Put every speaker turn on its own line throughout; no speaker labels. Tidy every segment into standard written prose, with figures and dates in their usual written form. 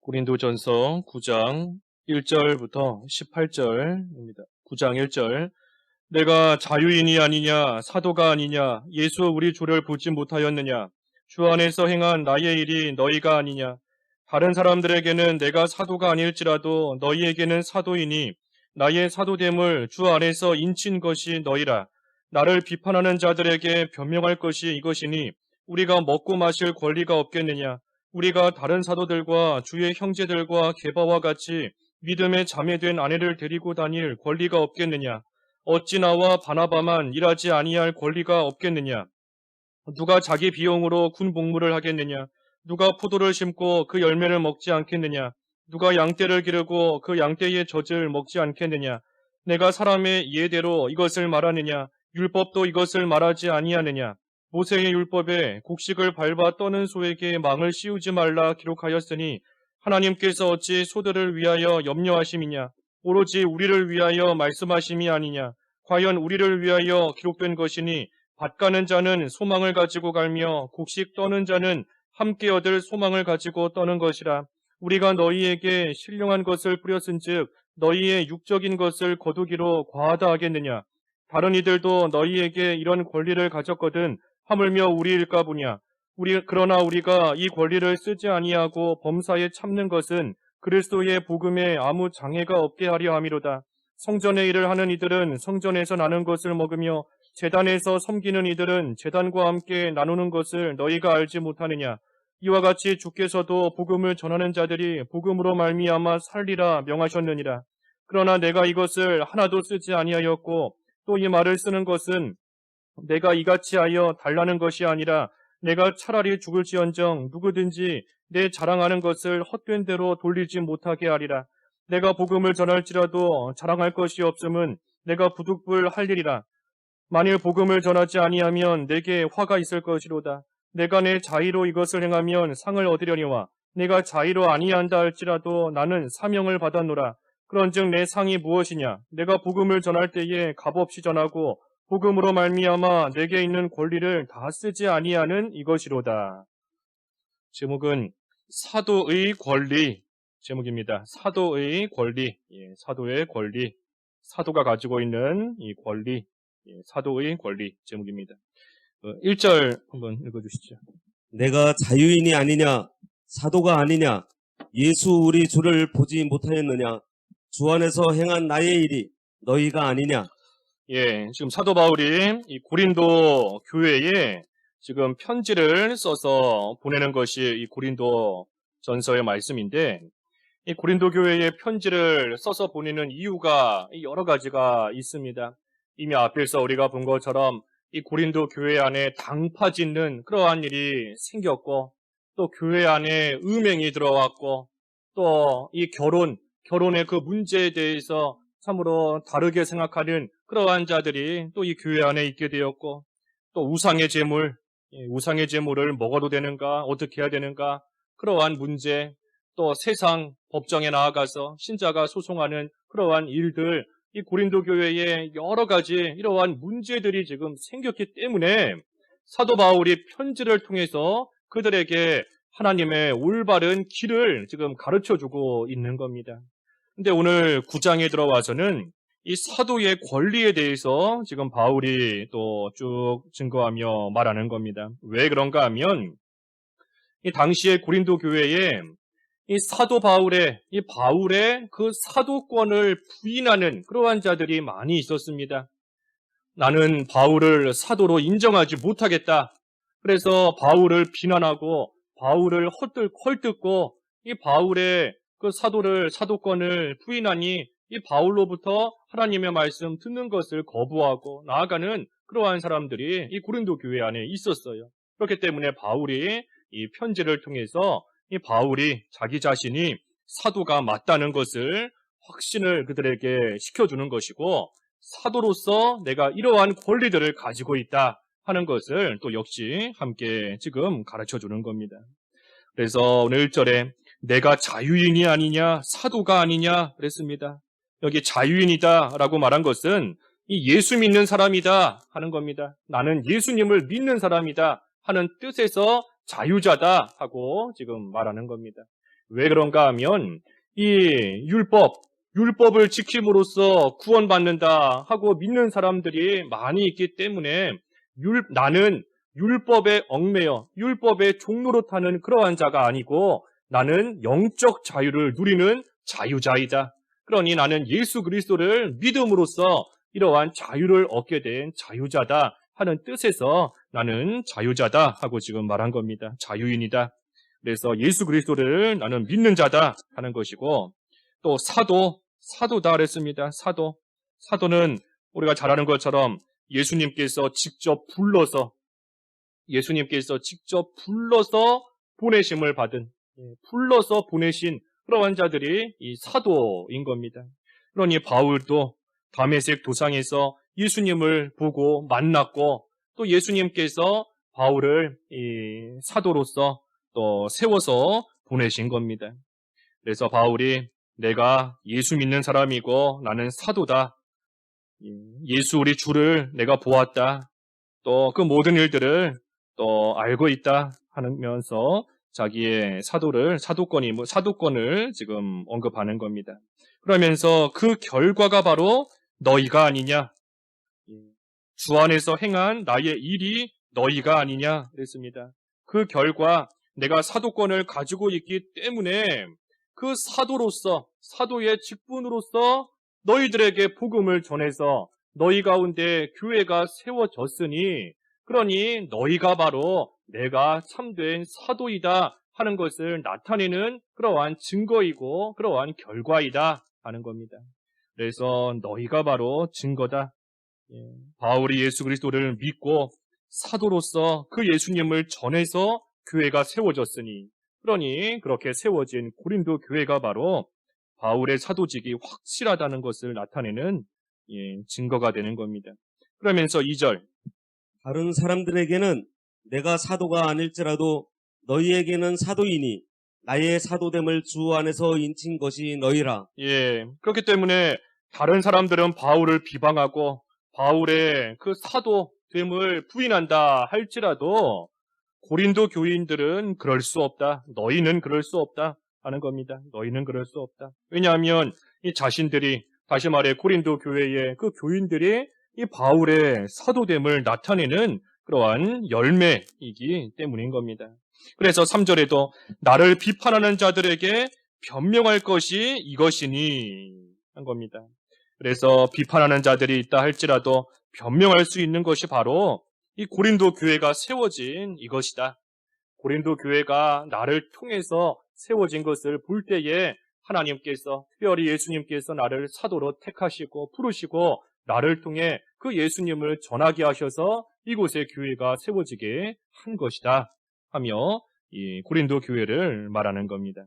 고린도전서 9장 1절부터 18절입니다. 9장 1절. 내가 자유인이 아니냐 사도가 아니냐 예수 우리 주를 보지 못하였느냐 주 안에서 행한 나의 일이 너희가 아니냐. 다른 사람들에게는 내가 사도가 아닐지라도 너희에게는 사도이니 나의 사도됨을 주 안에서 인친 것이 너희라. 나를 비판하는 자들에게 변명할 것이 이것이니 우리가 먹고 마실 권리가 없겠느냐. 우리가 다른 사도들과 주의 형제들과 게바와 같이 믿음에 자매된 아내를 데리고 다닐 권리가 없겠느냐. 어찌 나와 바나바만 일하지 아니할 권리가 없겠느냐. 누가 자기 비용으로 군 복무를 하겠느냐. 누가 포도를 심고 그 열매를 먹지 않겠느냐. 누가 양떼를 기르고 그 양떼의 젖을 먹지 않겠느냐. 내가 사람의 예대로 이것을 말하느냐. 율법도 이것을 말하지 아니하느냐. 모세의 율법에 곡식을 밟아 떠는 소에게 망을 씌우지 말라 기록하였으니 하나님께서 어찌 소들을 위하여 염려하심이냐. 오로지 우리를 위하여 말씀하심이 아니냐. 과연 우리를 위하여 기록된 것이니 밭 가는 자는 소망을 가지고 갈며 곡식 떠는 자는 함께 얻을 소망을 가지고 떠는 것이라. 우리가 너희에게 신령한 것을 뿌렸은즉 너희의 육적인 것을 거두기로 과하다 하겠느냐. 다른 이들도 너희에게 이런 권리를 가졌거든 하물며 우리일까 보냐. 그러나 우리가 이 권리를 쓰지 아니하고 범사에 참는 것은 그리스도의 복음에 아무 장애가 없게 하려 함이로다. 성전의 일을 하는 이들은 성전에서 나는 것을 먹으며 제단에서 섬기는 이들은 제단과 함께 나누는 것을 너희가 알지 못하느냐. 이와 같이 주께서도 복음을 전하는 자들이 복음으로 말미암아 살리라 명하셨느니라. 그러나 내가 이것을 하나도 쓰지 아니하였고 또 이 말을 쓰는 것은 내가 이같이 하여 달라는 것이 아니라 내가 차라리 죽을지언정 누구든지 내 자랑하는 것을 헛된 대로 돌리지 못하게 하리라. 내가 복음을 전할지라도 자랑할 것이 없음은 내가 부득불 할 일이라. 만일 복음을 전하지 아니하면 내게 화가 있을 것이로다. 내가 내 자의로 이것을 행하면 상을 얻으려니와 내가 자의로 아니한다 할지라도 나는 사명을 받았노라. 그런즉 내 상이 무엇이냐. 내가 복음을 전할 때에 값없이 전하고 복음으로 말미암아 내게 있는 권리를 다 쓰지 아니하는 이것이로다. 제목은 사도의 권리 제목입니다. 사도의 권리, 사도의 권리, 사도가 가지고 있는 이 권리, 사도의 권리 제목입니다. 1절 한번 읽어주시죠.
내가 자유인이 아니냐 사도가 아니냐 예수 우리 주를 보지 못하였느냐 주 안에서 행한 나의 일이 너희가 아니냐.
지금 사도 바울이 이 고린도 교회에 지금 편지를 써서 보내는 것이 이 고린도 전서의 말씀인데, 이 고린도 교회에 편지를 써서 보내는 이유가 여러 가지가 있습니다. 이미 앞에서 우리가 본 것처럼 이 고린도 교회 안에 당파 짓는 그러한 일이 생겼고, 또 교회 안에 음행이 들어왔고, 또 이 결혼의 그 문제에 대해서 참으로 다르게 생각하는 그러한 자들이 또 이 교회 안에 있게 되었고, 또 우상의 제물을 먹어도 되는가, 어떻게 해야 되는가, 그러한 문제, 또 세상 법정에 나아가서 신자가 소송하는 그러한 일들, 이 고린도 교회에 여러 가지 이러한 문제들이 지금 생겼기 때문에 사도 바울이 편지를 통해서 그들에게 하나님의 올바른 길을 지금 가르쳐주고 있는 겁니다. 근데 오늘 9장에 들어와서는 이 사도의 권리에 대해서 지금 바울이 또 쭉 증거하며 말하는 겁니다. 왜 그런가 하면 이 당시의 고린도 교회에 이 사도 바울의 그 사도권을 부인하는 그러한 자들이 많이 있었습니다. 나는 바울을 사도로 인정하지 못하겠다. 그래서 바울을 비난하고 바울을 헐뜯고 이 바울의 그 사도권을 부인하니 이 바울로부터 하나님의 말씀 듣는 것을 거부하고 나아가는 그러한 사람들이 이 고린도 교회 안에 있었어요. 그렇기 때문에 바울이 이 편지를 통해서 이 바울이 자기 자신이 사도가 맞다는 것을 확신을 그들에게 시켜주는 것이고, 사도로서 내가 이러한 권리들을 가지고 있다 하는 것을 또 역시 함께 지금 가르쳐주는 겁니다. 그래서 오늘 1절에 내가 자유인이 아니냐 사도가 아니냐 그랬습니다. 여기 자유인이다 라고 말한 것은 이 예수 믿는 사람이다 하는 겁니다. 나는 예수님을 믿는 사람이다 하는 뜻에서 자유자다 하고 지금 말하는 겁니다. 왜 그런가 하면 이 율법을 지킴으로써 구원받는다 하고 믿는 사람들이 많이 있기 때문에 나는 율법에 얽매여 율법의 종로로 타는 그러한 자가 아니고 나는 영적 자유를 누리는 자유자이다. 그러니 나는 예수 그리스도를 믿음으로써 이러한 자유를 얻게 된 자유자다 하는 뜻에서 나는 자유자다 하고 지금 말한 겁니다. 자유인이다. 그래서 예수 그리스도를 나는 믿는 자다 하는 것이고, 또 사도다 그랬습니다. 사도는 우리가 잘 아는 것처럼 예수님께서 직접 불러서 보내심을 받은, 불러서 보내신 그러한 자들이 이 사도인 겁니다. 그러니 바울도 다메섹 도상에서 예수님을 보고 만났고, 또 예수님께서 바울을 이 사도로서 또 세워서 보내신 겁니다. 그래서 바울이 내가 예수 믿는 사람이고 나는 사도다. 예수 우리 주를 내가 보았다. 또 그 모든 일들을 또 알고 있다 하면서 자기의 사도권을 지금 언급하는 겁니다. 그러면서 그 결과가 바로 너희가 아니냐. 주 안에서 행한 나의 일이 너희가 아니냐 그랬습니다. 그 결과 내가 사도권을 가지고 있기 때문에 그 사도의 직분으로서 너희들에게 복음을 전해서 너희 가운데 교회가 세워졌으니, 그러니 너희가 바로 내가 참된 사도이다 하는 것을 나타내는 그러한 증거이고 그러한 결과이다 하는 겁니다. 그래서 너희가 바로 증거다. 바울이 예수 그리스도를 믿고 사도로서 그 예수님을 전해서 교회가 세워졌으니, 그러니 그렇게 세워진 고린도 교회가 바로 바울의 사도직이 확실하다는 것을 나타내는 증거가 되는 겁니다. 그러면서 2절,
다른 사람들에게는 내가 사도가 아닐지라도 너희에게는 사도이니 나의 사도됨을 주 안에서 인친 것이 너희라.
그렇기 때문에 다른 사람들은 바울을 비방하고 바울의 그 사도됨을 부인한다 할지라도 고린도 교인들은 그럴 수 없다. 너희는 그럴 수 없다 하는 겁니다. 너희는 그럴 수 없다. 왜냐하면 이 자신들이, 다시 말해 고린도 교회의 그 교인들이 이 바울의 사도됨을 나타내는 그러한 열매이기 때문인 겁니다. 그래서 3절에도 나를 비판하는 자들에게 변명할 것이 이것이니 한 겁니다. 그래서 비판하는 자들이 있다 할지라도 변명할 수 있는 것이 바로 이 고린도 교회가 세워진 이것이다. 고린도 교회가 나를 통해서 세워진 것을 볼 때에 하나님께서, 특별히 예수님께서 나를 사도로 택하시고 부르시고 나를 통해 그 예수님을 전하게 하셔서 이곳에 교회가 세워지게 한 것이다 하며 이 고린도 교회를 말하는 겁니다.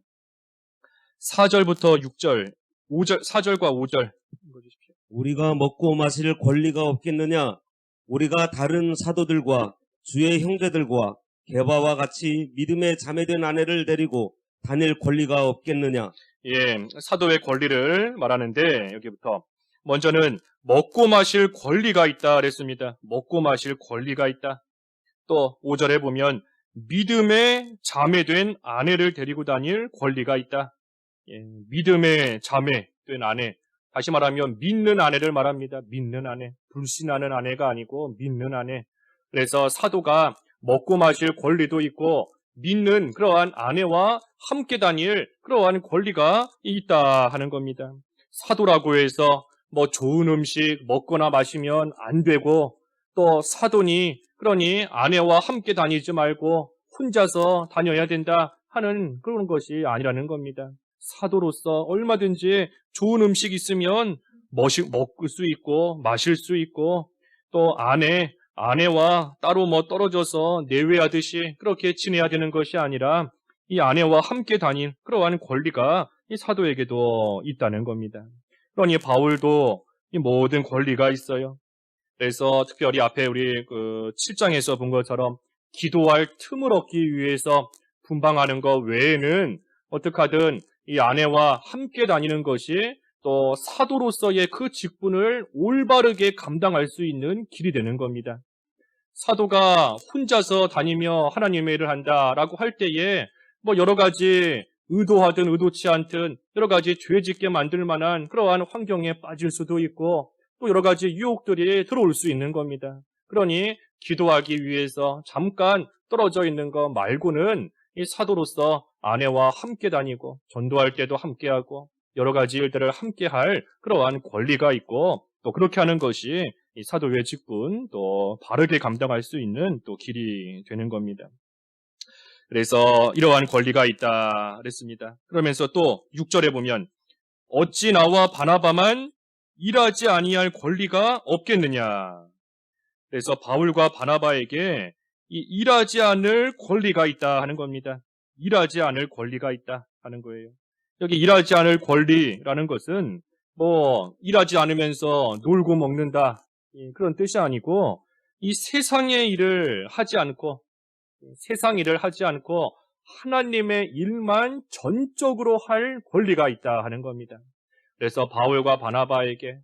4절부터 6절, 4절과 5절 읽어주십시오.
우리가 먹고 마실 권리가 없겠느냐? 우리가 다른 사도들과 주의 형제들과 게바와 같이 믿음에 자매된 아내를 데리고 다닐 권리가 없겠느냐?
사도의 권리를 말하는데 여기부터 먼저는 먹고 마실 권리가 있다 그랬습니다. 먹고 마실 권리가 있다. 또 5절에 보면 믿음에 자매된 아내를 데리고 다닐 권리가 있다. 믿음의 자매된 아내, 다시 말하면 믿는 아내를 말합니다. 믿는 아내, 불신하는 아내가 아니고 믿는 아내. 그래서 사도가 먹고 마실 권리도 있고 믿는 그러한 아내와 함께 다닐 그러한 권리가 있다 하는 겁니다. 사도라고 해서 좋은 음식 먹거나 마시면 안 되고, 또 사도니 그러니 아내와 함께 다니지 말고 혼자서 다녀야 된다 하는 그런 것이 아니라는 겁니다. 사도로서 얼마든지 좋은 음식 있으면 먹을 수 있고 마실 수 있고, 또 아내와 따로 떨어져서 내외하듯이 그렇게 지내야 되는 것이 아니라 이 아내와 함께 다닌 그러한 권리가 이 사도에게도 있다는 겁니다. 그러니 바울도 이 모든 권리가 있어요. 그래서 특별히 앞에 우리 7장에서 본 것처럼 기도할 틈을 얻기 위해서 분방하는 것 외에는 어떻게 하든 이 아내와 함께 다니는 것이 또 사도로서의 그 직분을 올바르게 감당할 수 있는 길이 되는 겁니다. 사도가 혼자서 다니며 하나님의 일을 한다라고 할 때에 여러 가지 의도하든 의도치 않든 여러 가지 죄 짓게 만들 만한 그러한 환경에 빠질 수도 있고 또 여러 가지 유혹들이 들어올 수 있는 겁니다. 그러니 기도하기 위해서 잠깐 떨어져 있는 것 말고는 이 사도로서 아내와 함께 다니고 전도할 때도 함께하고 여러 가지 일들을 함께할 그러한 권리가 있고 또 그렇게 하는 것이 이 사도의 직분 또 바르게 감당할 수 있는 또 길이 되는 겁니다. 그래서 이러한 권리가 있다 그랬습니다. 그러면서 또 6절에 보면 어찌 나와 바나바만 일하지 아니할 권리가 없겠느냐. 그래서 바울과 바나바에게 이 일하지 않을 권리가 있다 하는 겁니다. 일하지 않을 권리가 있다 하는 거예요. 여기 일하지 않을 권리라는 것은 뭐 일하지 않으면서 놀고 먹는다 그런 뜻이 아니고 이 세상의 일을 하지 않고 세상 일을 하지 않고 하나님의 일만 전적으로 할 권리가 있다 하는 겁니다. 그래서 바울과 바나바에게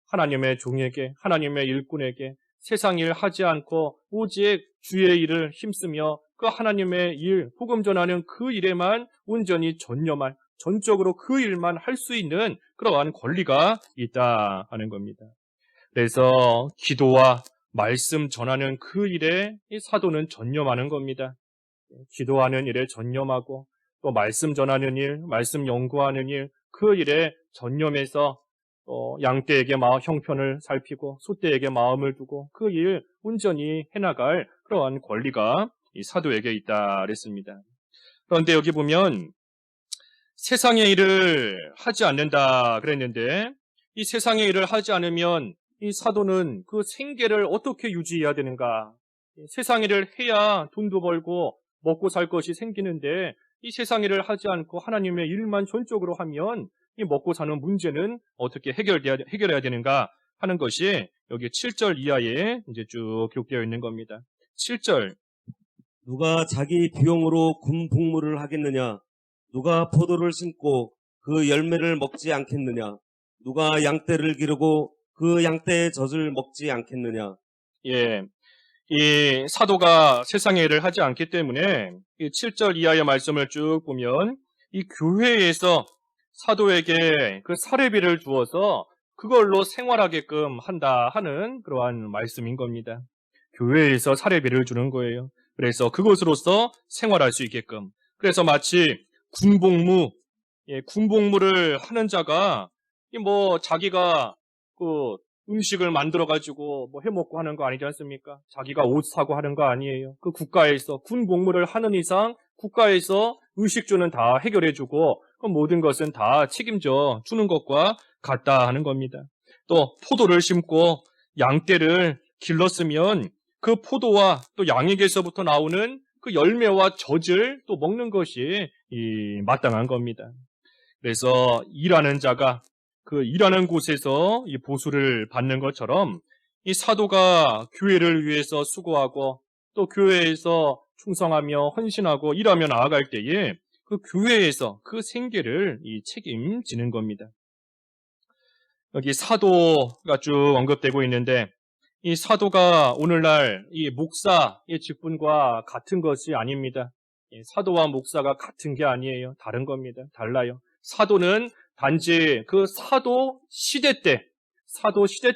하나님의 종에게 하나님의 일꾼에게 세상 일 하지 않고 오직 주의 일을 힘쓰며 그 하나님의 일, 복음 전하는 그 일에만 온전히 전념할, 전적으로 그 일만 할 수 있는 그러한 권리가 있다 하는 겁니다. 그래서 기도와 말씀 전하는 그 일에 이 사도는 전념하는 겁니다. 기도하는 일에 전념하고 또 말씀 전하는 일, 말씀 연구하는 일, 그 일에 전념해서 양떼에게 형편을 살피고 소떼에게 마음을 두고 그 일 온전히 해나갈 그러한 권리가 이 사도에게 있다 그랬습니다. 그런데 여기 보면 세상의 일을 하지 않는다 그랬는데 이 세상의 일을 하지 않으면 이 사도는 그 생계를 어떻게 유지해야 되는가? 세상 일을 해야 돈도 벌고 먹고 살 것이 생기는데 이 세상 일을 하지 않고 하나님의 일만 전적으로 하면 이 먹고 사는 문제는 어떻게 해결해야 되는가 하는 것이 여기 7절 이하에 이제 쭉 기록되어 있는 겁니다. 7절
누가 자기 비용으로 군 복무를 하겠느냐? 누가 포도를 심고 그 열매를 먹지 않겠느냐? 누가 양떼를 기르고 그 양떼의 젖을 먹지 않겠느냐?
예, 이 사도가 세상의 일을 하지 않기 때문에 이 7절 이하의 말씀을 쭉 보면 이 교회에서 사도에게 그 사례비를 주어서 그걸로 생활하게끔 한다 하는 그러한 말씀인 겁니다. 교회에서 사례비를 주는 거예요. 그래서 그것으로서 생활할 수 있게끔. 그래서 마치 군복무, 군복무를 하는 자가 자기가 그 음식을 만들어가지고 해먹고 하는 거 아니지 않습니까? 자기가 옷 사고 하는 거 아니에요. 그 국가에서 군 복무를 하는 이상 국가에서 의식주는 다 해결해주고 그 모든 것은 다 책임져 주는 것과 같다 하는 겁니다. 또 포도를 심고 양떼를 길렀으면 그 포도와 또 양에게서부터 나오는 그 열매와 젖을 또 먹는 것이 마땅한 겁니다. 그래서 일하는 자가 그 일하는 곳에서 이 보수를 받는 것처럼 이 사도가 교회를 위해서 수고하고 또 교회에서 충성하며 헌신하고 일하며 나아갈 때에 그 교회에서 그 생계를 책임지는 겁니다. 여기 사도가 쭉 언급되고 있는데 이 사도가 오늘날 이 목사의 직분과 같은 것이 아닙니다. 사도와 목사가 같은 게 아니에요. 다른 겁니다. 달라요. 사도는 단지 그 사도 시대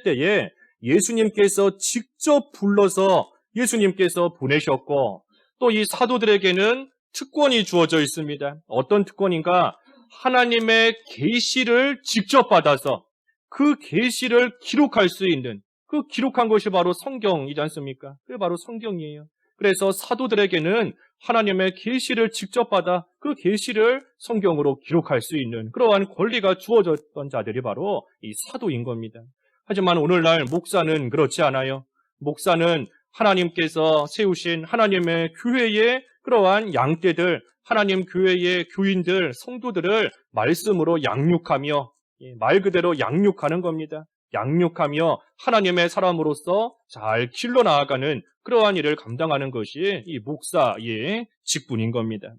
때에 예수님께서 직접 불러서 예수님께서 보내셨고 또 이 사도들에게는 특권이 주어져 있습니다. 어떤 특권인가? 하나님의 계시를 직접 받아서 그 계시를 기록할 수 있는 그 기록한 것이 바로 성경이지 않습니까? 그게 바로 성경이에요. 그래서 사도들에게는 하나님의 계시를 직접 받아 그 계시를 성경으로 기록할 수 있는 그러한 권리가 주어졌던 자들이 바로 이 사도인 겁니다. 하지만 오늘날 목사는 그렇지 않아요. 목사는 하나님께서 세우신 하나님의 교회의 그러한 양떼들, 하나님 교회의 교인들, 성도들을 말씀으로 양육하며 말 그대로 양육하는 겁니다. 양육하며 하나님의 사람으로서 잘 길러 나아가는 그러한 일을 감당하는 것이 이 목사의 직분인 겁니다.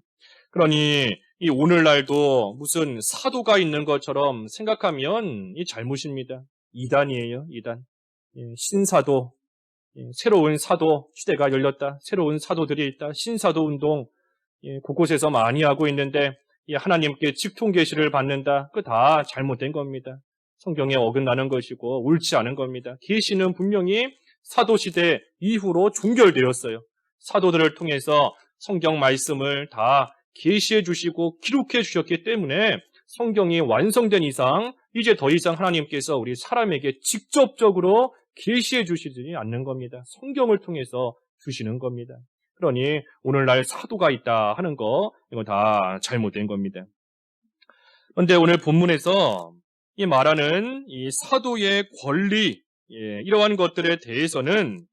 그러니 이 오늘날도 무슨 사도가 있는 것처럼 생각하면 이 잘못입니다. 이단이에요, 이단. 신사도, 새로운 사도 시대가 열렸다. 새로운 사도들이 있다. 신사도 운동 곳곳에서 많이 하고 있는데 이 하나님께 직통 계시를 받는다. 그 다 잘못된 겁니다. 성경에 어긋나는 것이고 옳지 않은 겁니다. 계시는 분명히 사도시대 이후로 종결되었어요. 사도들을 통해서 성경 말씀을 다 계시해 주시고 기록해 주셨기 때문에 성경이 완성된 이상 이제 더 이상 하나님께서 우리 사람에게 직접적으로 계시해 주시지 않는 겁니다. 성경을 통해서 주시는 겁니다. 그러니 오늘날 사도가 있다 하는 거 이거 다 잘못된 겁니다. 그런데 오늘 본문에서 이 말하는 이 사도의 권리 이러한 것들에 대해서는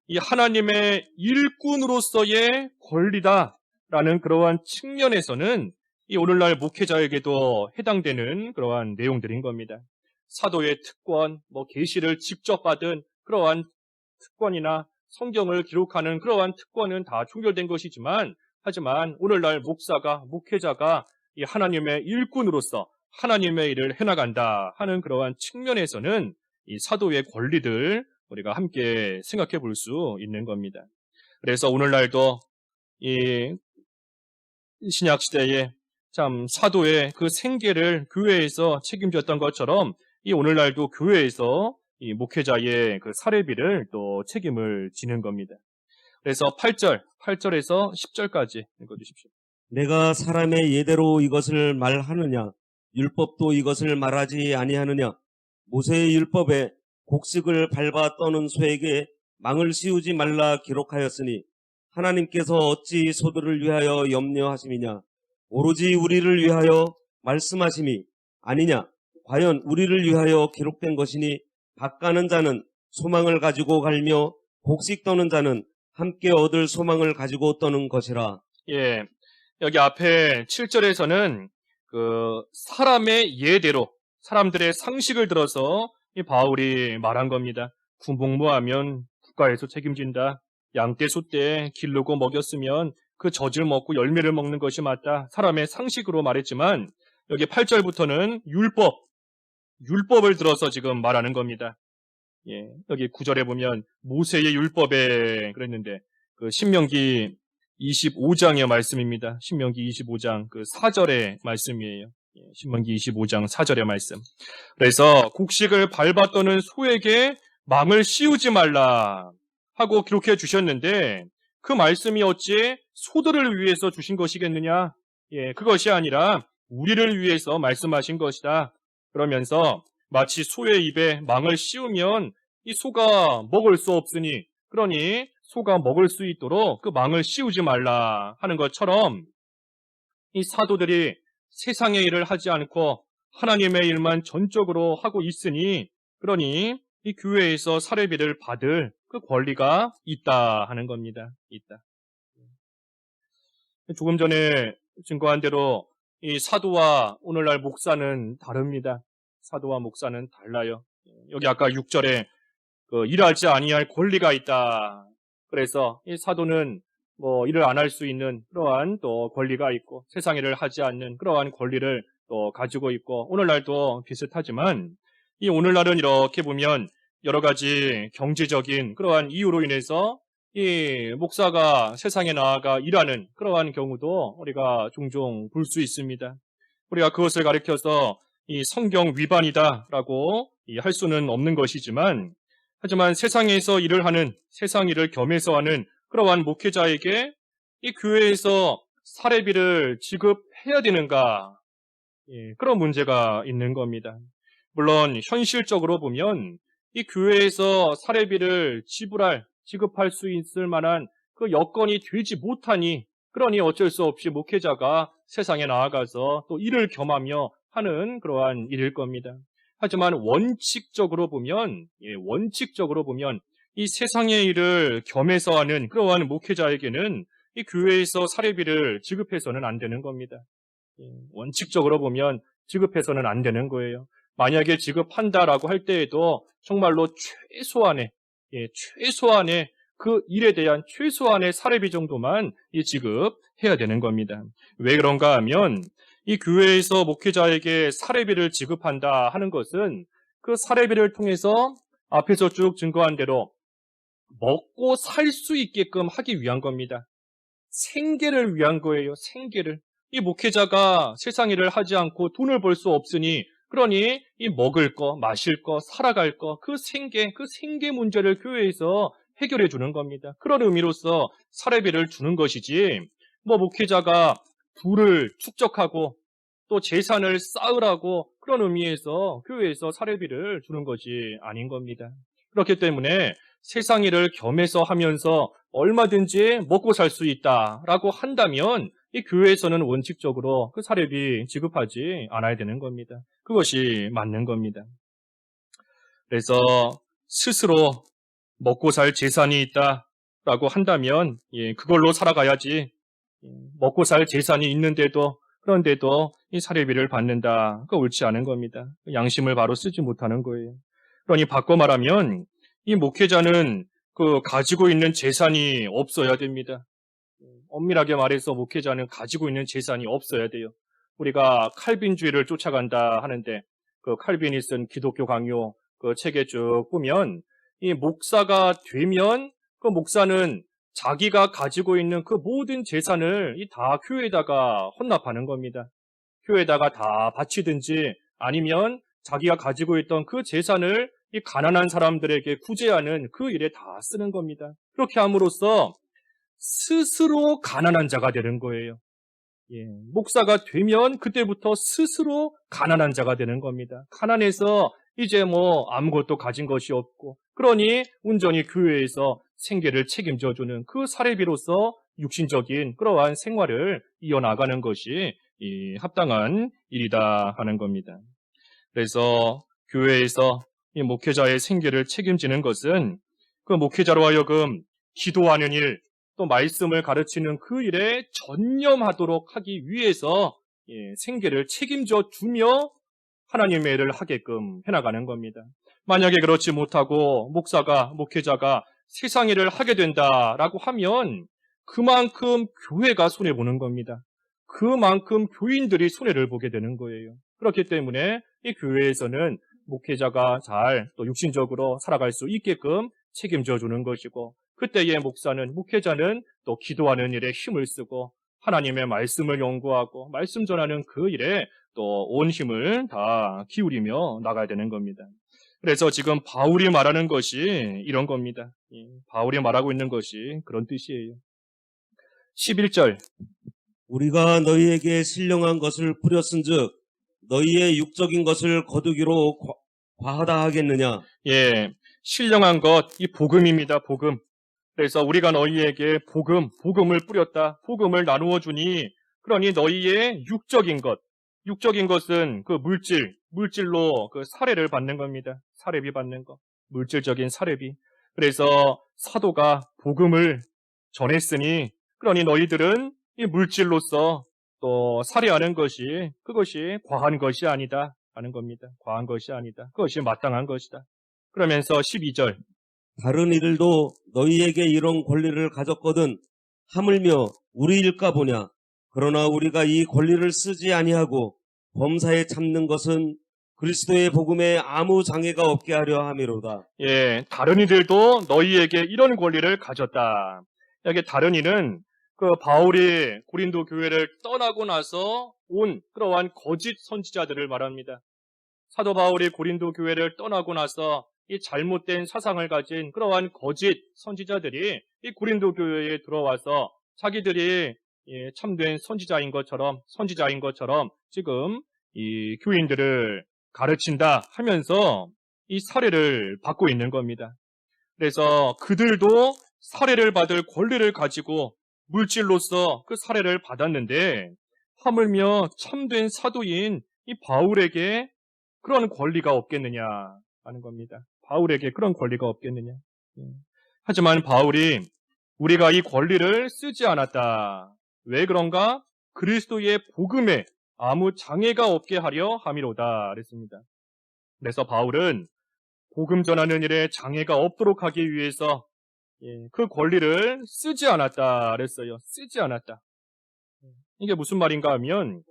이 하나님의 일꾼으로서의 권리다라는 그러한 측면에서는 이 오늘날 목회자에게도 해당되는 그러한 내용들인 겁니다. 사도의 특권, 계시를 직접 받은 그러한 특권이나 성경을 기록하는 그러한 특권은 다 종결된 것이지만, 하지만 오늘날 목회자가 이 하나님의 일꾼으로서 하나님의 일을 해나간다 하는 그러한 측면에서는 이 사도의 권리들 우리가 함께 생각해 볼 수 있는 겁니다. 그래서 오늘날도 이 신약 시대에 참 사도의 그 생계를 교회에서 책임졌던 것처럼 이 오늘날도 교회에서 이 목회자의 그 사례비를 또 책임을 지는 겁니다. 그래서 8절에서 10절까지 읽어주십시오.
내가 사람의 예대로 이것을 말하느냐? 율법도 이것을 말하지 아니하느냐? 모세의 율법에 곡식을 밟아 떠는 소에게 망을 씌우지 말라 기록하였으니 하나님께서 어찌 소들을 위하여 염려하심이냐? 오로지 우리를 위하여 말씀하심이 아니냐? 과연 우리를 위하여 기록된 것이니 밭 가는 자는 소망을 가지고 갈며 곡식 떠는 자는 함께 얻을 소망을 가지고 떠는 것이라.
예, 여기 앞에 7절에서는 그 사람의 예대로 사람들의 상식을 들어서 이 바울이 말한 겁니다. 군복무하면 국가에서 책임진다. 양떼 소떼 기르고 먹였으면 그 젖을 먹고 열매를 먹는 것이 맞다. 사람의 상식으로 말했지만 여기 8절부터는 율법을 들어서 지금 말하는 겁니다. 예, 여기 9절에 보면 모세의 율법에 그랬는데 그 신명기 25장의 말씀입니다. 신명기 25장 그 4절의 말씀이에요. 예, 신명기 25장 4절의 말씀. 그래서 곡식을 밟아 떠는 소에게 망을 씌우지 말라 하고 기록해 주셨는데 그 말씀이 어찌 소들을 위해서 주신 것이겠느냐? 예, 그것이 아니라 우리를 위해서 말씀하신 것이다. 그러면서 마치 소의 입에 망을 씌우면 이 소가 먹을 수 없으니 그러니 소가 먹을 수 있도록 그 망을 씌우지 말라 하는 것처럼 이 사도들이 세상의 일을 하지 않고 하나님의 일만 전적으로 하고 있으니 그러니 이 교회에서 사례비를 받을 그 권리가 있다 하는 겁니다. 있다. 조금 전에 증거한 대로 이 사도와 오늘날 목사는 다릅니다. 사도와 목사는 달라요. 여기 아까 6절에 그 일하지 아니할 권리가 있다. 그래서 이 사도는 일을 안 할 수 있는 그러한 또 권리가 있고 세상 일을 하지 않는 그러한 권리를 또 가지고 있고 오늘날도 비슷하지만 이 오늘날은 이렇게 보면 여러 가지 경제적인 그러한 이유로 인해서 이 목사가 세상에 나아가 일하는 그러한 경우도 우리가 종종 볼 수 있습니다. 우리가 그것을 가리켜서 이 성경 위반이다라고 할 수는 없는 것이지만 하지만 세상에서 일을 하는 세상 일을 겸해서 하는 그러한 목회자에게 이 교회에서 사례비를 지급해야 되는가? 예, 그런 문제가 있는 겁니다. 물론 현실적으로 보면 이 교회에서 사례비를 지급할 수 있을 만한 그 여건이 되지 못하니 그러니 어쩔 수 없이 목회자가 세상에 나아가서 또 일을 겸하며 하는 그러한 일일 겁니다. 하지만 원칙적으로 보면 이 세상의 일을 겸해서 하는 그러한 목회자에게는 이 교회에서 사례비를 지급해서는 안 되는 겁니다. 원칙적으로 보면 지급해서는 안 되는 거예요. 만약에 지급한다라고 할 때에도 정말로 최소한의 그 일에 대한 최소한의 사례비 정도만 지급해야 되는 겁니다. 왜 그런가 하면 이 교회에서 목회자에게 사례비를 지급한다 하는 것은 그 사례비를 통해서 앞에서 쭉 증거한 대로 먹고 살 수 있게끔 하기 위한 겁니다. 생계를 위한 거예요. 생계를. 이 목회자가 세상 일을 하지 않고 돈을 벌 수 없으니 그러니 이 먹을 거, 마실 거, 살아갈 거, 그 생계 문제를 교회에서 해결해 주는 겁니다. 그런 의미로서 사례비를 주는 것이지, 목회자가 부를 축적하고 또 재산을 쌓으라고 그런 의미에서 교회에서 사례비를 주는 것이 아닌 겁니다. 그렇기 때문에 세상 일을 겸해서 하면서 얼마든지 먹고 살 수 있다라고 한다면 이 교회에서는 원칙적으로 그 사례비 지급하지 않아야 되는 겁니다. 그것이 맞는 겁니다. 그래서 스스로 먹고 살 재산이 있다라고 한다면 그걸로 살아가야지, 먹고 살 재산이 있는데도 그런데도 이 사례비를 받는다. 그거 옳지 않은 겁니다. 양심을 바로 쓰지 못하는 거예요. 그러니 바꿔 말하면 이 목회자는 그 가지고 있는 재산이 없어야 됩니다. 엄밀하게 말해서 목회자는 가지고 있는 재산이 없어야 돼요. 우리가 칼빈주의를 쫓아간다 하는데 그 칼빈이 쓴 기독교 강요 그 책에 쭉 보면 이 목사가 되면 그 목사는 자기가 가지고 있는 그 모든 재산을 다 교회에다가 헌납하는 겁니다. 교회에다가 다 바치든지 아니면 자기가 가지고 있던 그 재산을 이 가난한 사람들에게 구제하는 그 일에 다 쓰는 겁니다. 그렇게 함으로써 스스로 가난한 자가 되는 거예요. 목사가 되면 그때부터 스스로 가난한 자가 되는 겁니다. 가난해서 이제 아무것도 가진 것이 없고, 그러니 온전히 교회에서 생계를 책임져주는 그 사례비로서 육신적인 그러한 생활을 이어나가는 것이 합당한 일이다 하는 겁니다. 그래서 교회에서 이 목회자의 생계를 책임지는 것은 그 목회자로 하여금 기도하는 일, 또 말씀을 가르치는 그 일에 전념하도록 하기 위해서 생계를 책임져 주며 하나님의 일을 하게끔 해나가는 겁니다. 만약에 그렇지 못하고 목회자가 세상 일을 하게 된다라고 하면 그만큼 교회가 손해보는 겁니다. 그만큼 교인들이 손해를 보게 되는 거예요. 그렇기 때문에 이 교회에서는 목회자가 잘 또 육신적으로 살아갈 수 있게끔 책임져 주는 것이고, 그때의 목회자는 또 기도하는 일에 힘을 쓰고 하나님의 말씀을 연구하고 말씀 전하는 그 일에 또 온 힘을 다 기울이며 나가야 되는 겁니다. 그래서 지금 바울이 말하는 것이 이런 겁니다. 바울이 말하고 있는 것이 그런 뜻이에요. 11절.
우리가 너희에게 신령한 것을 뿌렸은즉 너희의 육적인 것을 거두기로 과하다 하겠느냐?
신령한 것, 이 복음입니다. 복음. 그래서 우리가 너희에게 복음을 뿌렸다. 복음을 나누어 주니, 그러니 너희의 육적인 것은 그 물질로 그 사례를 받는 겁니다. 사례비 받는 것. 물질적인 사례비. 그래서 사도가 복음을 전했으니, 그러니 너희들은 이 물질로서 또 살해하는 그것이 과한 것이 아니다 하는 겁니다. 과한 것이 아니다. 그것이 마땅한 것이다. 그러면서 12절.
다른 이들도 너희에게 이런 권리를 가졌거든 하물며 우리 일까 보냐? 그러나 우리가 이 권리를 쓰지 아니하고 범사에 참는 것은 그리스도의 복음에 아무 장애가 없게 하려 함이로다.
다른 이들도 너희에게 이런 권리를 가졌다. 여기 다른 이는 그 바울이 고린도 교회를 떠나고 나서 온 그러한 거짓 선지자들을 말합니다. 사도 바울이 고린도 교회를 떠나고 나서 이 잘못된 사상을 가진 그러한 거짓 선지자들이 이 고린도 교회에 들어와서 자기들이 참된 선지자인 것처럼 지금 이 교인들을 가르친다 하면서 이 사례를 받고 있는 겁니다. 그래서 그들도 사례를 받을 권리를 가지고 물질로서 그 사례를 받았는데 하물며 참된 사도인 이 바울에게 그런 권리가 없겠느냐 하는 겁니다. 바울에게 그런 권리가 없겠느냐. 하지만 바울이 우리가 이 권리를 쓰지 않았다. 왜 그런가? 그리스도의 복음에 아무 장애가 없게 하려 함이로다 그랬습니다. 그래서 바울은 복음 전하는 일에 장애가 없도록 하기 위해서 그 권리를 쓰지 않았다 그랬어요. 쓰지 않았다. 이게 무슨 말인가 하면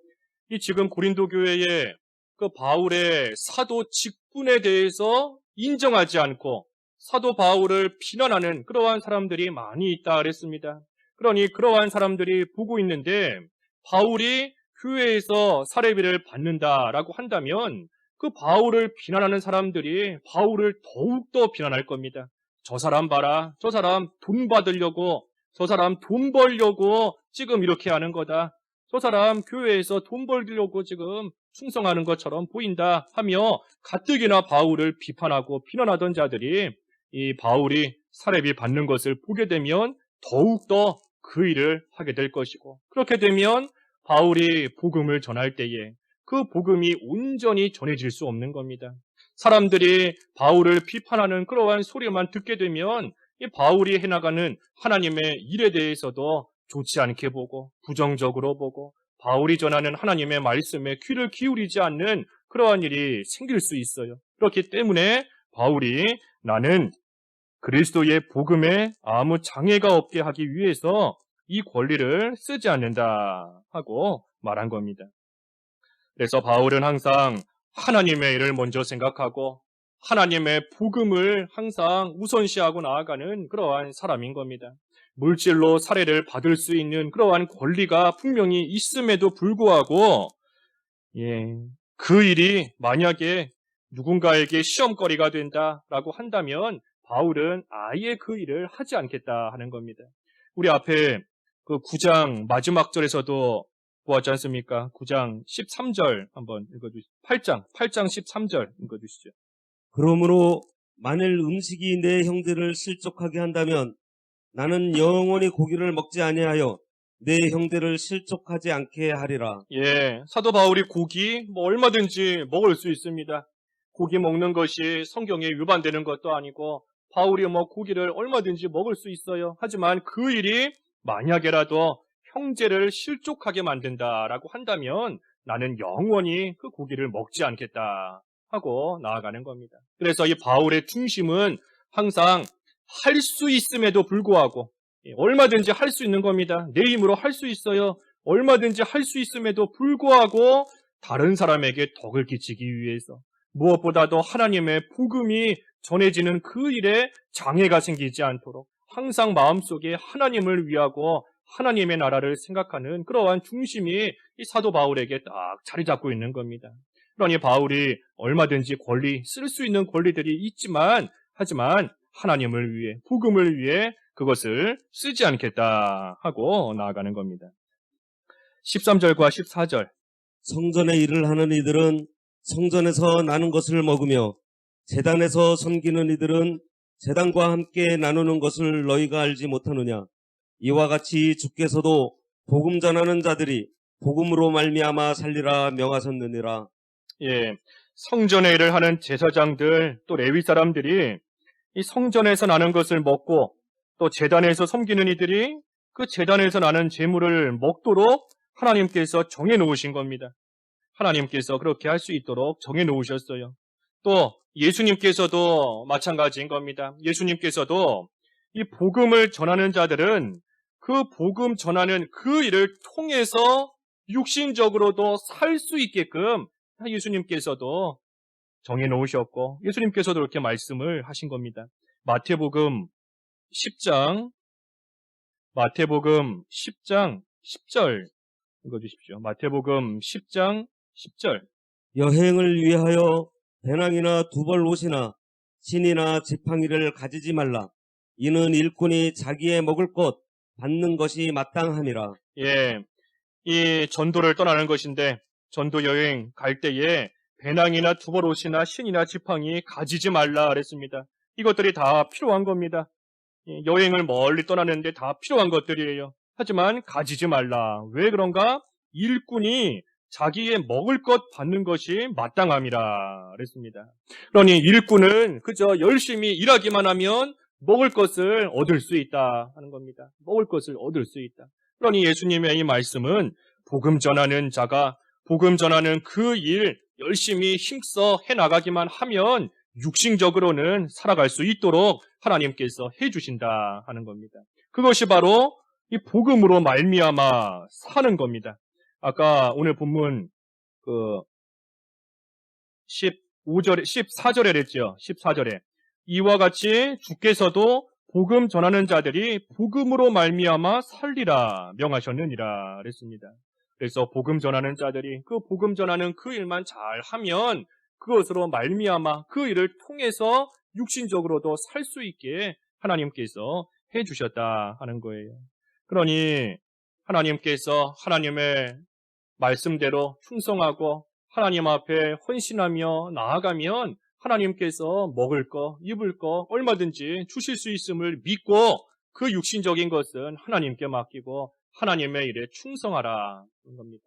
이 지금 고린도 교회에 그 바울의 사도 직분에 대해서 인정하지 않고 사도 바울을 비난하는 그러한 사람들이 많이 있다 그랬습니다. 그러니 그러한 사람들이 보고 있는데 바울이 교회에서 사례비를 받는다라고 한다면 그 바울을 비난하는 사람들이 바울을 더욱더 비난할 겁니다. 저 사람 봐라. 저 사람 돈 받으려고, 저 사람 돈 벌려고 지금 이렇게 하는 거다. 저 사람 교회에서 돈 벌려고 지금 충성하는 것처럼 보인다 하며 가뜩이나 바울을 비판하고 비난하던 자들이 이 바울이 사례비 받는 것을 보게 되면 더욱더 그 일을 하게 될 것이고, 그렇게 되면 바울이 복음을 전할 때에 그 복음이 온전히 전해질 수 없는 겁니다. 사람들이 바울을 비판하는 그러한 소리만 듣게 되면 이 바울이 해나가는 하나님의 일에 대해서도 좋지 않게 보고 부정적으로 보고 바울이 전하는 하나님의 말씀에 귀를 기울이지 않는 그러한 일이 생길 수 있어요. 그렇기 때문에 바울이 나는 그리스도의 복음에 아무 장애가 없게 하기 위해서 이 권리를 쓰지 않는다 하고 말한 겁니다. 그래서 바울은 항상 하나님의 일을 먼저 생각하고 하나님의 복음을 항상 우선시하고 나아가는 그러한 사람인 겁니다. 물질로 사례를 받을 수 있는 그러한 권리가 분명히 있음에도 불구하고 그 일이 만약에 누군가에게 시험거리가 된다라고 한다면 바울은 아예 그 일을 하지 않겠다 하는 겁니다. 우리 앞에 그 9장 마지막 절에서도 보았지 않습니까? 9장 13절 한번 읽어주시죠. 8장 13절 읽어주시죠.
그러므로 만일 음식이 내 형제를 실족하게 한다면 나는 영원히 고기를 먹지 아니하여 내 형제를 실족하지 않게 하리라.
사도 바울이 고기 얼마든지 먹을 수 있습니다. 고기 먹는 것이 성경에 위반되는 것도 아니고 바울이 고기를 얼마든지 먹을 수 있어요. 하지만 그 일이 만약에라도 형제를 실족하게 만든다라고 한다면 나는 영원히 그 고기를 먹지 않겠다 하고 나아가는 겁니다. 그래서 이 바울의 중심은 항상 할 수 있음에도 불구하고 얼마든지 할 수 있는 겁니다. 내 힘으로 할 수 있어요. 얼마든지 할 수 있음에도 불구하고 다른 사람에게 덕을 끼치기 위해서 무엇보다도 하나님의 복음이 전해지는 그 일에 장애가 생기지 않도록 항상 마음속에 하나님을 위하고 하나님의 나라를 생각하는 그러한 중심이 이 사도 바울에게 딱 자리 잡고 있는 겁니다. 그러니 바울이 얼마든지 쓸 수 있는 권리들이 있지만 하지만 하나님을 위해 복음을 위해 그것을 쓰지 않겠다 하고 나아가는 겁니다. 13절과 14절
성전의 일을 하는 이들은 성전에서 나는 것을 먹으며 제단에서 섬기는 이들은 제단과 함께 나누는 것을 너희가 알지 못하느냐. 이와 같이 주께서도 복음 전하는 자들이 복음으로 말미암아 살리라 명하셨느니라.
성전의 일을 하는 제사장들 또 레위 사람들이 이 성전에서 나는 것을 먹고 또 제단에서 섬기는 이들이 그 제단에서 나는 제물을 먹도록 하나님께서 정해 놓으신 겁니다. 하나님께서 그렇게 할 수 있도록 정해 놓으셨어요. 또 예수님께서도 마찬가지인 겁니다. 예수님께서도 이 복음을 전하는 자들은 그 복음 전하는 그 일을 통해서 육신적으로도 살 수 있게끔 예수님께서도 정해 놓으셨고 예수님께서도 이렇게 말씀을 하신 겁니다. 마태복음 10장 10절 읽어주십시오. 마태복음 10장 10절
여행을 위하여 배낭이나 두벌 옷이나 신이나 지팡이를 가지지 말라. 이는 일꾼이 자기의 먹을 것 받는 것이 마땅함이라.
이 전도를 떠나는 것인데 전도 여행 갈 때에 배낭이나 두벌 옷이나 신이나 지팡이 가지지 말라 그랬습니다. 이것들이 다 필요한 겁니다. 여행을 멀리 떠나는데 다 필요한 것들이에요. 하지만 가지지 말라. 왜 그런가? 일꾼이 자기의 먹을 것 받는 것이 마땅함이라 그랬습니다. 그러니 일꾼은 그저 열심히 일하기만 하면 먹을 것을 얻을 수 있다 하는 겁니다. 먹을 것을 얻을 수 있다. 그러니 예수님의 이 말씀은 복음 전하는 자가 복음 전하는 그 일 열심히 힘써 해나가기만 하면 육신적으로는 살아갈 수 있도록 하나님께서 해주신다 하는 겁니다. 그것이 바로 이 복음으로 말미암아 사는 겁니다. 아까 오늘 본문 14절에 그랬죠. 14절에 이와 같이 주께서도 복음 전하는 자들이 복음으로 말미암아 살리라 명하셨느니라 그랬습니다. 그래서 복음 전하는 자들이 그 복음 전하는 그 일만 잘 하면 그것으로 말미암아 그 일을 통해서 육신적으로도 살 수 있게 하나님께서 해주셨다 하는 거예요. 그러니 하나님께서 하나님의 말씀대로 충성하고 하나님 앞에 헌신하며 나아가면 하나님께서 먹을 거, 입을 거 얼마든지 주실 수 있음을 믿고 그 육신적인 것은 하나님께 맡기고 하나님의 일에 충성하라 그런 겁니다.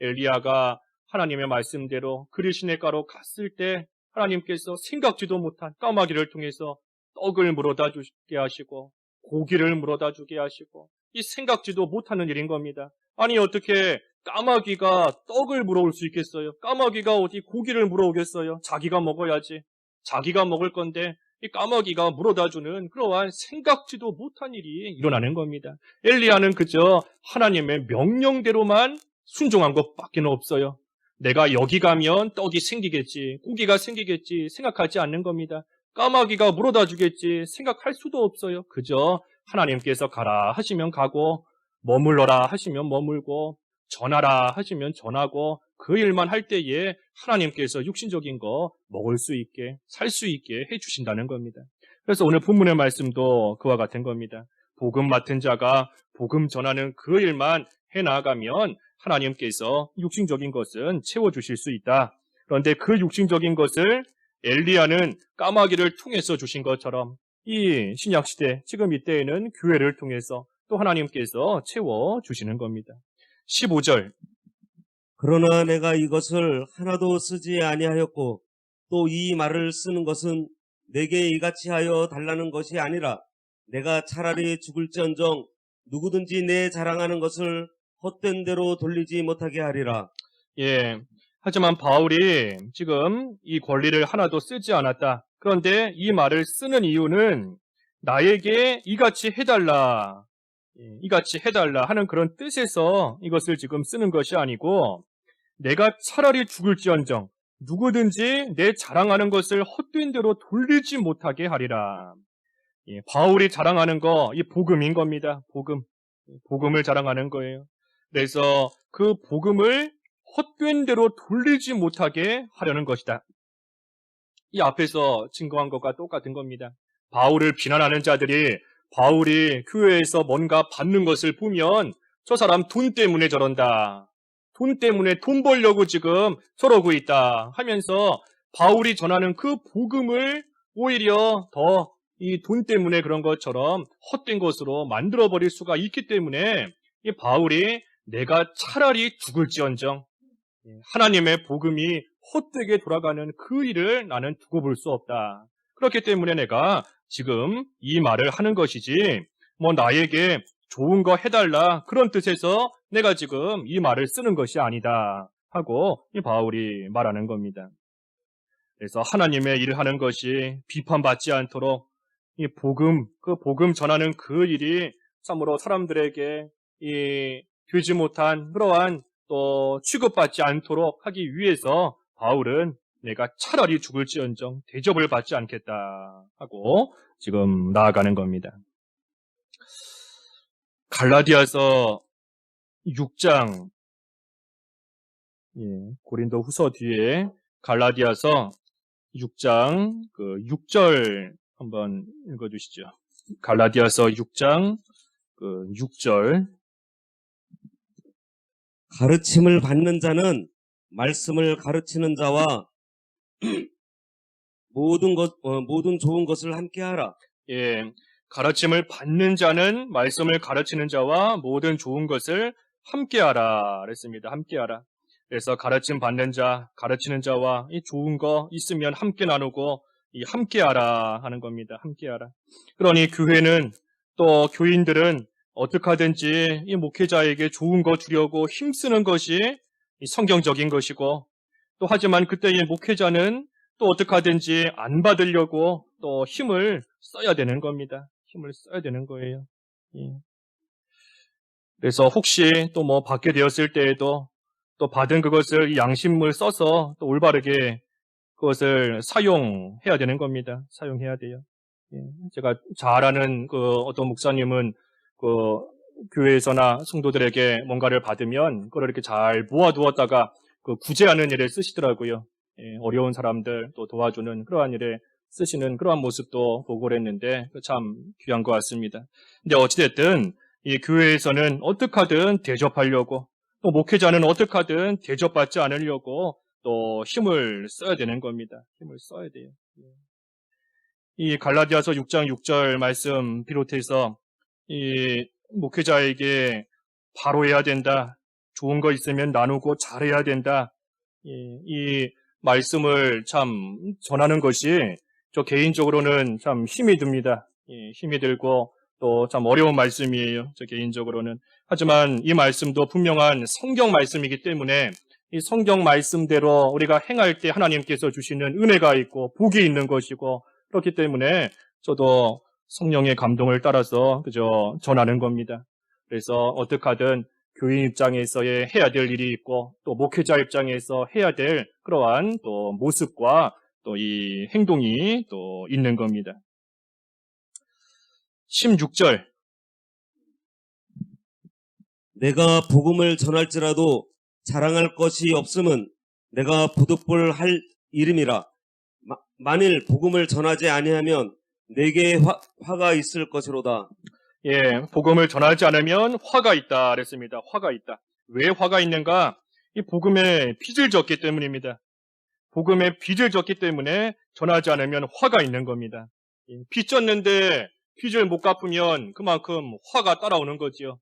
엘리야가 하나님의 말씀대로 그리시네가로 갔을 때 하나님께서 생각지도 못한 까마귀를 통해서 떡을 물어다 주게 하시고 고기를 물어다 주게 하시고 이 생각지도 못하는 일인 겁니다. 아니 어떻게 까마귀가 떡을 물어올 수 있겠어요? 까마귀가 어디 고기를 물어오겠어요? 자기가 먹어야지. 자기가 먹을 건데 이 까마귀가 물어다 주는 그러한 생각지도 못한 일이 일어나는 겁니다. 엘리야는 그저 하나님의 명령대로만 순종한 것밖에 없어요. 내가 여기 가면 떡이 생기겠지, 고기가 생기겠지 생각하지 않는 겁니다. 까마귀가 물어다 주겠지 생각할 수도 없어요. 그저 하나님께서 가라 하시면 가고 머물러라 하시면 머물고 전하라 하시면 전하고 그 일만 할 때에 하나님께서 육신적인 거 먹을 수 있게 살 수 있게 해주신다는 겁니다. 그래서 오늘 본문의 말씀도 그와 같은 겁니다. 복음 맡은 자가 복음 전하는 그 일만 해나가면 하나님께서 육신적인 것은 채워주실 수 있다. 그런데 그 육신적인 것을 엘리야는 까마귀를 통해서 주신 것처럼 이 신약시대 지금 이때에는 교회를 통해서 또 하나님께서 채워주시는 겁니다. 15절
그러나 내가 이것을 하나도 쓰지 아니하였고 또 이 말을 쓰는 것은 내게 이같이 하여 달라는 것이 아니라 내가 차라리 죽을지언정 누구든지 내 자랑하는 것을 헛된 대로 돌리지 못하게 하리라.
예. 하지만 바울이 지금 이 권리를 하나도 쓰지 않았다. 그런데 이 말을 쓰는 이유는 나에게 이같이 해달라. 이같이 해달라 하는 그런 뜻에서 이것을 지금 쓰는 것이 아니고 내가 차라리 죽을지언정 누구든지 내 자랑하는 것을 헛된 대로 돌리지 못하게 하리라. 바울이 자랑하는 거 이 복음인 겁니다. 복음을 자랑하는 거예요. 그래서 그 복음을 헛된 대로 돌리지 못하게 하려는 것이다. 이 앞에서 증거한 것과 똑같은 겁니다. 바울을 비난하는 자들이 바울이 교회에서 뭔가 받는 것을 보면 저 사람 돈 때문에 저런다. 돈 때문에 돈 벌려고 지금 저러고 있다 하면서 바울이 전하는 그 복음을 오히려 더 이 돈 때문에 그런 것처럼 헛된 것으로 만들어버릴 수가 있기 때문에 이 바울이 내가 차라리 죽을지언정 하나님의 복음이 헛되게 돌아가는 그 일을 나는 두고 볼 수 없다. 그렇기 때문에 내가 지금 이 말을 하는 것이지 뭐 나에게 좋은 거 해달라 그런 뜻에서 내가 지금 이 말을 쓰는 것이 아니다 하고 이 바울이 말하는 겁니다. 그래서 하나님의 일을 하는 것이 비판받지 않도록 이 그 복음 전하는 그 일이 참으로 사람들에게 이 되지 못한 그러한 또 취급받지 않도록 하기 위해서 바울은 내가 차라리 죽을지언정 대접을 받지 않겠다 하고 지금 나아가는 겁니다. 갈라디아서 6장 고린도 후서 뒤에 갈라디아서 6장 6절 한번 읽어주시죠. 갈라디아서 6장 6절
가르침을 받는 자는 말씀을 가르치는 자와 모든 좋은 것을 함께하라.
예, 가르침을 받는 자는 말씀을 가르치는 자와 모든 좋은 것을 함께하라 그랬습니다. 함께하라. 그래서 가르침 받는 자, 가르치는 자와 이 좋은 거 있으면 함께 나누고 이 함께하라 하는 겁니다. 함께하라. 그러니 교회는 또 교인들은 어떻게 하든지 이 목회자에게 좋은 거 주려고 힘쓰는 것이 이 성경적인 것이고 또 하지만 그때 이 목회자는 또 어떻게 하든지 안 받으려고 또 힘을 써야 되는 겁니다. 힘을 써야 되는 거예요. 예. 그래서 혹시 또 뭐 받게 되었을 때에도 또 받은 그것을 양심을 써서 또 올바르게 그것을 사용해야 되는 겁니다. 사용해야 돼요. 예. 제가 잘 아는 어떤 목사님은 교회에서나 성도들에게 뭔가를 받으면 그걸 이렇게 잘 모아두었다가 그 구제하는 일에 쓰시더라고요. 예, 어려운 사람들 또 도와주는 그러한 일에 쓰시는 그러한 모습도 보고 그랬는데 참 귀한 것 같습니다. 근데 어찌됐든 이 교회에서는 어떻게 하든 대접하려고 또 목회자는 어떻게 하든 대접받지 않으려고 또 힘을 써야 되는 겁니다. 힘을 써야 돼요. 이 갈라디아서 6장 6절 말씀 비롯해서 이 목회자에게 바로 해야 된다. 좋은 거 있으면 나누고 잘해야 된다. 이 말씀을 참 전하는 것이 저 개인적으로는 참 힘이 듭니다. 힘이 들고 또 참 어려운 말씀이에요. 저 개인적으로는. 하지만 이 말씀도 분명한 성경 말씀이기 때문에 이 성경 말씀대로 우리가 행할 때 하나님께서 주시는 은혜가 있고 복이 있는 것이고 그렇기 때문에 저도 성령의 감동을 따라서 그저 전하는 겁니다. 그래서 어떻게 하든 교인 입장에서의 해야 될 일이 있고 또 목회자 입장에서 해야 될 그러한 또 모습과 또 이 행동이 또 있는 겁니다. 16절.
내가 복음을 전할지라도 자랑할 것이 없음은 내가 부득불 할 일임이라. 만일 복음을 전하지 아니하면 내게 화가 있을 것이로다.
예, 복음을 전하지 않으면 화가 있다 그랬습니다. 화가 있다. 왜 화가 있는가? 이 복음에 빚을 졌기 때문입니다. 복음에 빚을 졌기 때문에 전하지 않으면 화가 있는 겁니다. 빚 졌는데 빚을 못 갚으면 그만큼 화가 따라오는 거지요.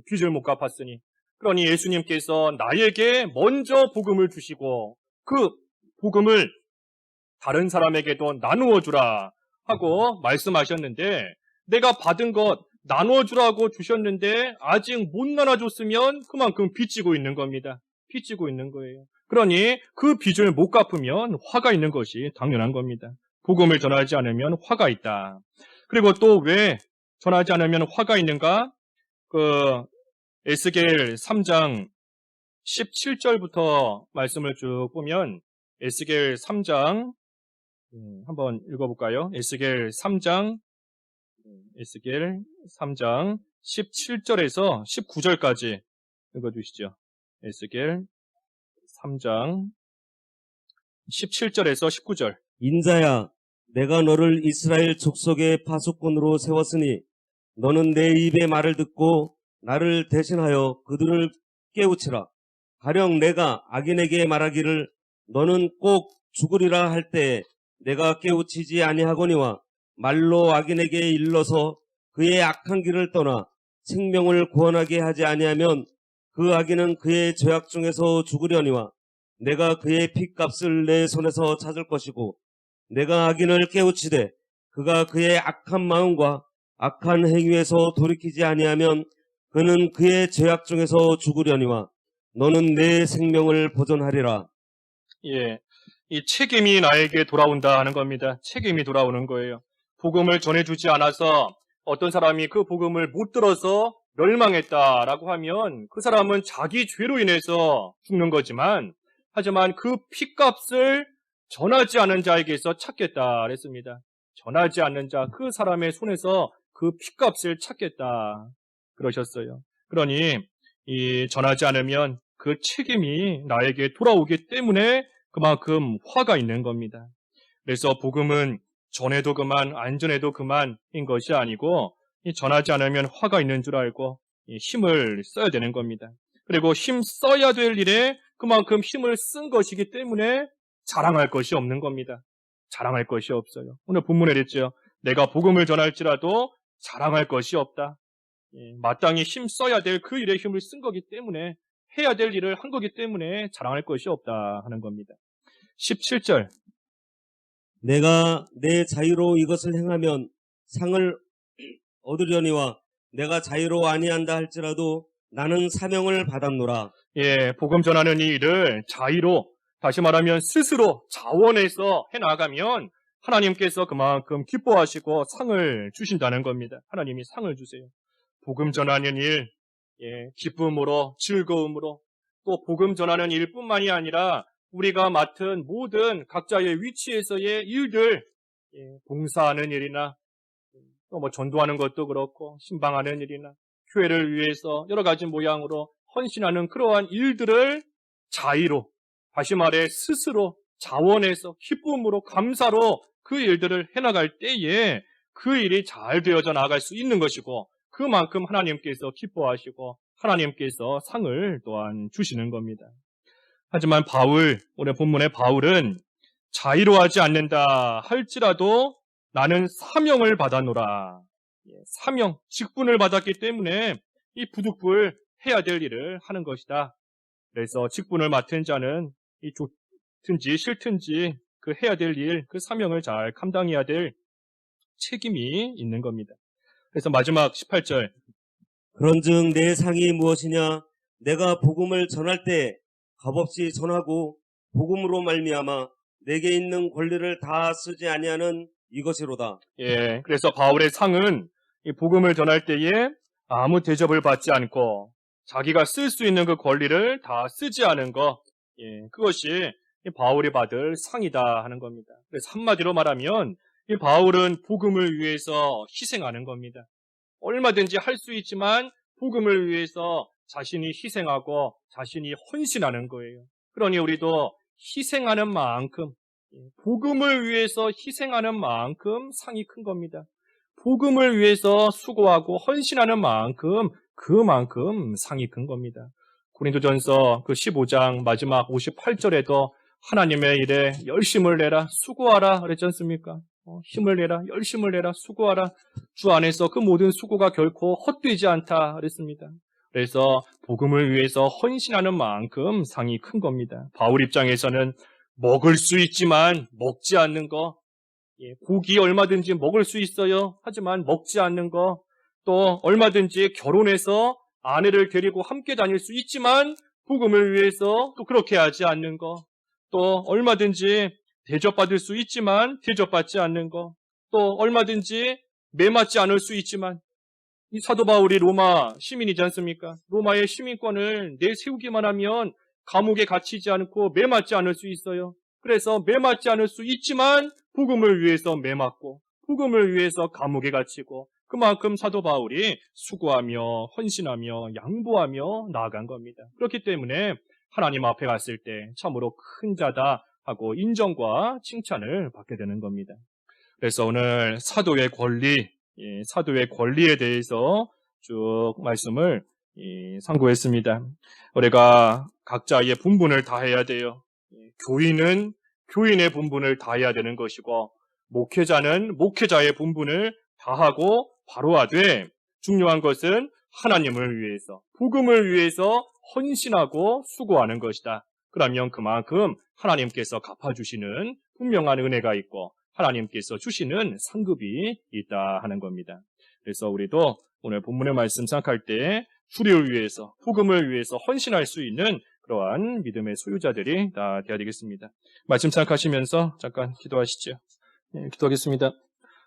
빚을 못 갚았으니. 그러니 예수님께서 나에게 먼저 복음을 주시고 그 복음을 다른 사람에게도 나누어 주라 하고 말씀하셨는데 내가 받은 것 나누어 주라고 주셨는데 아직 못 나눠줬으면 그만큼 빚지고 있는 겁니다. 빚지고 있는 거예요. 그러니 그 빚을 못 갚으면 화가 있는 것이 당연한 겁니다. 복음을 전하지 않으면 화가 있다. 그리고 또 왜 전하지 않으면 화가 있는가? 그 에스겔 3장 17절부터 말씀을 쭉 보면 에스겔 3장 한번 읽어볼까요? 에스겔 3장 17절에서 19절까지 읽어주시죠. 에스겔 3장 17절에서 19절.
인자야, 내가 너를 이스라엘 족속의 파수꾼으로 세웠으니 너는 내 입의 말을 듣고 나를 대신하여 그들을 깨우치라. 가령 내가 악인에게 말하기를 너는 꼭 죽으리라 할 때에 내가 깨우치지 아니하거니와 말로 악인에게 일러서 그의 악한 길을 떠나 생명을 구원하게 하지 아니하면 그 악인은 그의 죄악 중에서 죽으려니와 내가 그의 핏값을 내 손에서 찾을 것이고 내가 악인을 깨우치되 그가 그의 악한 마음과 악한 행위에서 돌이키지 아니하면 그는 그의 죄악 중에서 죽으려니와 너는 내 생명을 보존하리라.
예, 이 책임이 나에게 돌아온다 하는 겁니다. 책임이 돌아오는 거예요. 복음을 전해주지 않아서 어떤 사람이 그 복음을 못 들어서 멸망했다라고 하면 그 사람은 자기 죄로 인해서 죽는 거지만 하지만 그 핏값을 전하지 않은 자에게서 찾겠다 그랬습니다. 전하지 않는 자, 그 사람의 손에서 그 핏값을 찾겠다 그러셨어요. 그러니 이 전하지 않으면 그 책임이 나에게 돌아오기 때문에 그만큼 화가 있는 겁니다. 그래서 복음은 전해도 그만, 안 전해도 그만인 것이 아니고 전하지 않으면 화가 있는 줄 알고 힘을 써야 되는 겁니다. 그리고 힘 써야 될 일에 그만큼 힘을 쓴 것이기 때문에 자랑할 것이 없는 겁니다. 자랑할 것이 없어요. 오늘 본문에 그랬죠. 내가 복음을 전할지라도 자랑할 것이 없다. 마땅히 힘 써야 될 그 일에 힘을 쓴 거기 때문에 해야 될 일을 한 거기 때문에 자랑할 것이 없다 하는 겁니다. 17절.
내가 내 자유로 이것을 행하면 상을 얻으려니와 내가 자유로 아니한다 할지라도 나는 사명을 받았노라.
예, 복음 전하는 이 일을 자의로, 다시 말하면 스스로 자원해서 해나가면 하나님께서 그만큼 기뻐하시고 상을 주신다는 겁니다. 하나님이 상을 주세요. 복음 전하는 일, 기쁨으로, 즐거움으로, 또 복음 전하는 일뿐만이 아니라 우리가 맡은 모든 각자의 위치에서의 일들, 봉사하는 일이나 또 뭐 전도하는 것도 그렇고 신방하는 일이나 교회를 위해서 여러 가지 모양으로 헌신하는 그러한 일들을 자의로, 다시 말해 스스로 자원해서 기쁨으로 감사로 그 일들을 해나갈 때에 그 일이 잘 되어져 나갈 수 있는 것이고 그만큼 하나님께서 기뻐하시고 하나님께서 상을 또한 주시는 겁니다. 하지만 오늘 본문의 바울은 자의로 하지 않는다 할지라도 나는 사명을 받아노라. 사명, 직분을 받았기 때문에 이 부득불 해야 될 일을 하는 것이다. 그래서 직분을 맡은 자는 이 좋든지 싫든지 그 해야 될 일, 그 사명을 잘 감당해야 될 책임이 있는 겁니다. 그래서 마지막 18절.
그런즉 내 상이 무엇이냐? 내가 복음을 전할 때 값없이 전하고 복음으로 말미암아 내게 있는 권리를 다 쓰지 아니하는 이것이로다.
예, 그래서 바울의 상은 이 복음을 전할 때에 아무 대접을 받지 않고 자기가 쓸 수 있는 그 권리를 다 쓰지 않은 것, 그것이 이 바울이 받을 상이다 하는 겁니다. 그래서 한마디로 말하면 이 바울은 복음을 위해서 희생하는 겁니다. 얼마든지 할 수 있지만 복음을 위해서 자신이 희생하고 자신이 헌신하는 거예요. 그러니 우리도 희생하는 만큼, 복음을 위해서 희생하는 만큼 상이 큰 겁니다. 복음을 위해서 수고하고 헌신하는 만큼 그만큼 상이 큰 겁니다. 고린도전서 그 15장 마지막 58절에도 하나님의 일에 열심을 내라, 수고하라 그랬지 않습니까? 힘을 내라, 열심을 내라, 수고하라. 주 안에서 그 모든 수고가 결코 헛되지 않다 그랬습니다. 그래서 복음을 위해서 헌신하는 만큼 상이 큰 겁니다. 바울 입장에서는 먹을 수 있지만 먹지 않는 거, 고기 얼마든지 먹을 수 있어요. 하지만 먹지 않는 거, 또 얼마든지 결혼해서 아내를 데리고 함께 다닐 수 있지만 복음을 위해서 또 그렇게 하지 않는 거, 또 얼마든지 대접받을 수 있지만 대접받지 않는 거, 또 얼마든지 매맞지 않을 수 있지만 이 사도 바울이 로마 시민이지 않습니까? 로마의 시민권을 내세우기만 하면 감옥에 갇히지 않고 매맞지 않을 수 있어요. 그래서 매맞지 않을 수 있지만 복음을 위해서 매맞고 복음을 위해서 감옥에 갇히고 그만큼 사도 바울이 수고하며 헌신하며 양보하며 나아간 겁니다. 그렇기 때문에 하나님 앞에 갔을 때 참으로 큰 자다 하고 인정과 칭찬을 받게 되는 겁니다. 그래서 오늘 사도의 권리, 사도의 권리에 대해서 쭉 말씀을 상고했습니다. 우리가 각자의 분분을 다해야 돼요. 교인은 교인의 분분을 다해야 되는 것이고 목회자는 목회자의 분분을 다하고 바로 하되 중요한 것은 하나님을 위해서, 복음을 위해서 헌신하고 수고하는 것이다. 그러면 그만큼 하나님께서 갚아주시는 분명한 은혜가 있고 하나님께서 주시는 상급이 있다 하는 겁니다. 그래서 우리도 오늘 본문의 말씀 생각할 때 주를 위해서, 복음을 위해서 헌신할 수 있는 그러한 믿음의 소유자들이 다 되어야 되겠습니다. 말씀 생각하시면서 잠깐 기도하시죠. 기도하겠습니다.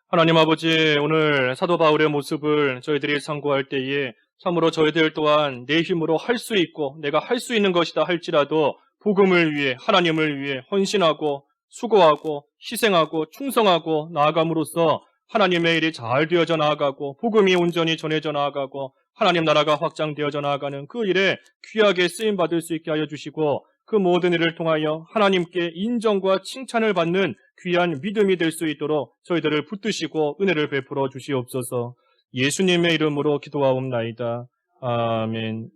하나님 아버지, 오늘 사도 바울의 모습을 저희들이 상고할 때에 참으로 저희들 또한 내 힘으로 할 수 있고 내가 할 수 있는 것이다 할지라도 복음을 위해, 하나님을 위해 헌신하고 수고하고 희생하고 충성하고 나아감으로써 하나님의 일이 잘 되어져 나아가고 복음이 온전히 전해져 나아가고 하나님 나라가 확장되어져 나아가는 그 일에 귀하게 쓰임받을 수 있게 하여 주시고 그 모든 일을 통하여 하나님께 인정과 칭찬을 받는 귀한 믿음이 될 수 있도록 저희들을 붙드시고 은혜를 베풀어 주시옵소서. 예수님의 이름으로 기도하옵나이다. 아멘.